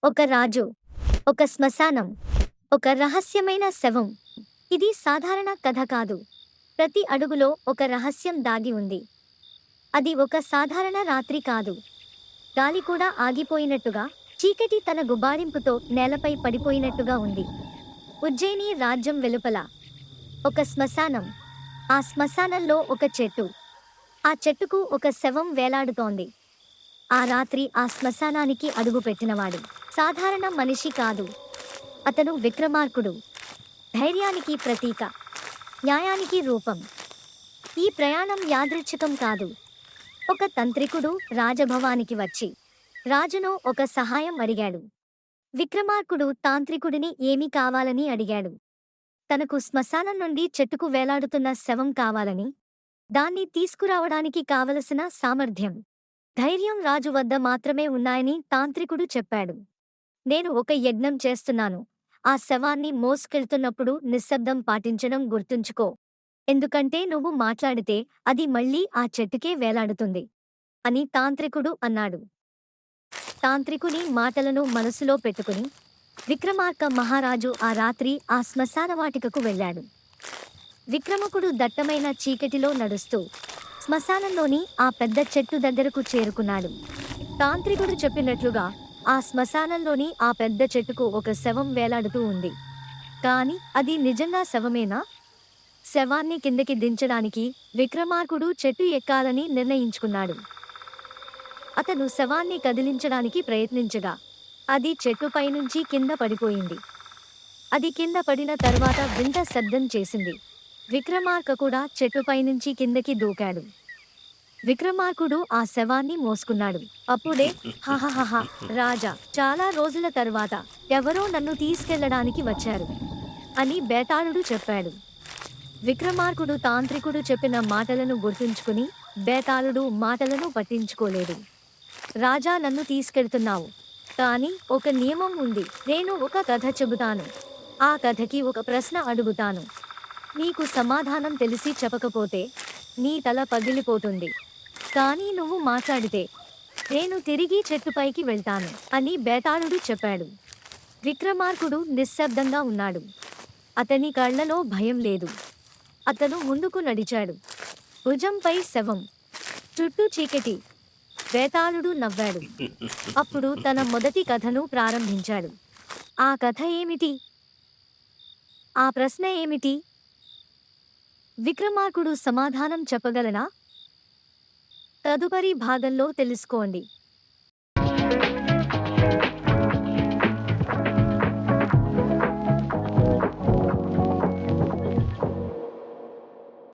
ఒక రాజు, ఒక శ్మశానం, ఒక రహస్యమైన శవం. ఇది సాధారణ కథ కాదు. ప్రతి అడుగులో ఒక రహస్యం దాగి ఉంది. అది ఒక సాధారణ రాత్రి కాదు. గాలి కూడా ఆగిపోయినట్టుగా, చీకటి తన గుబాళింపుతో నేలపై పడిపోయినట్టుగా ఉంది. ఉజ్జయిని రాజ్యం వెలుపల ఒక శ్మశానం. ఆ శ్మశానంలో ఒక చెట్టు. ఆ చెట్టుకు ఒక శవం వేలాడుతోంది. ఆ రాత్రి ఆ శ్మశానానికి అడుగుపెట్టినవాడు సాధారణ మనిషి కాదు. అతను విక్రమార్కుడు, ధైర్యానికి ప్రతీక, న్యాయానికి రూపం. ఈ ప్రయాణం యాదృచ్ఛికం కాదు. ఒక తంత్రికుడు రాజభవానికి వచ్చి రాజును ఒక సహాయం అడిగాడు. విక్రమార్కుడు తాంత్రికుడిని ఏమి కావాలని అడిగాడు. తనకు శ్మశానం నుండి చెట్టుకు వేలాడుతున్న శవం కావాలని, దాన్ని తీసుకురావడానికి కావలసిన సామర్థ్యం, ధైర్యం రాజు వద్ద మాత్రమే ఉన్నాయని తాంత్రికుడు చెప్పాడు. నేను ఒక యజ్ఞం చేస్తున్నాను. ఆ శవాన్ని మోసుకెళ్తున్నప్పుడు నిశ్శబ్దం పాటించడం గుర్తుంచుకో. ఎందుకంటే నువ్వు మాట్లాడితే అది మళ్ళీ ఆ చెట్టుకే వేలాడుతుంది అని తాంత్రికుడు అన్నాడు. తాంత్రికుని మాటలను మనసులో పెట్టుకుని విక్రమార్క మహారాజు ఆ రాత్రి ఆ శ్మశానవాటికకు వెళ్ళాడు. విక్రమకుడు దట్టమైన చీకటిలో నడుస్తూ శ్మశానంలోని ఆ పెద్ద చెట్టు దగ్గరకు చేరుకున్నాడు. తాంత్రికుడు చెప్పినట్లుగా ఆ శ్మశానంలోని ఆ పెద్ద చెట్టుకు ఒక శవం వేలాడుతూ ఉంది. కాని అది నిజంగా శవమేనా? శవాన్ని కిందకి దించడానికి విక్రమార్కుడు చెట్టు ఎక్కాలని నిర్ణయించుకున్నాడు. అతను శవాన్ని కదిలించడానికి ప్రయత్నించగా అది చెట్టుపైనుంచి కింద పడిపోయింది. అది కింద పడిన తర్వాత వింత శబ్దం చేసింది. విక్రమార్క కూడా చెట్టుపైనుంచి కిందకి దూకాడు. విక్రమార్కుడు ఆ శవాన్ని మోసుకున్నాడు. అప్పుడే హహహహ రాజా, చాలా రోజుల తర్వాత ఎవరో నన్ను తీసుకెళ్లడానికి వచ్చారు అని బేతాళుడు చెప్పాడు. విక్రమార్కుడు తాంత్రికుడు చెప్పిన మాటలను గుర్తుంచుకుని బేతాళుడు మాటలను పట్టించుకోలేదు. రాజా, నన్ను తీసుకెళ్తున్నావు, కానీ ఒక నియమం ఉంది. నేను ఒక కథ చెబుతాను. ఆ కథకి ఒక ప్రశ్న అడుగుతాను. నీకు సమాధానం తెలిసి చెప్పకపోతే నీ తల పగిలిపోతుంది. కానీ నువ్వు మాట్లాడితే నేను తిరిగి చెట్టుపైకి వెళ్తాను అని బేతాళుడు చెప్పాడు. విక్రమార్కుడు నిశ్శబ్దంగా ఉన్నాడు. అతని కళ్లలో భయం లేదు. అతను ముందుకు నడిచాడు. భుజంపై శవం, చుట్టూ చీకటి. బేతాళుడు నవ్వాడు. అప్పుడు తన మొదటి కథను ప్రారంభించాడు. ఆ కథ ఏమిటి? ఆ ప్రశ్న ఏమిటి? విక్రమార్కుడు సమాధానం చెప్పగలనా? తదుపరి భాగంలో తెలుసుకోండి.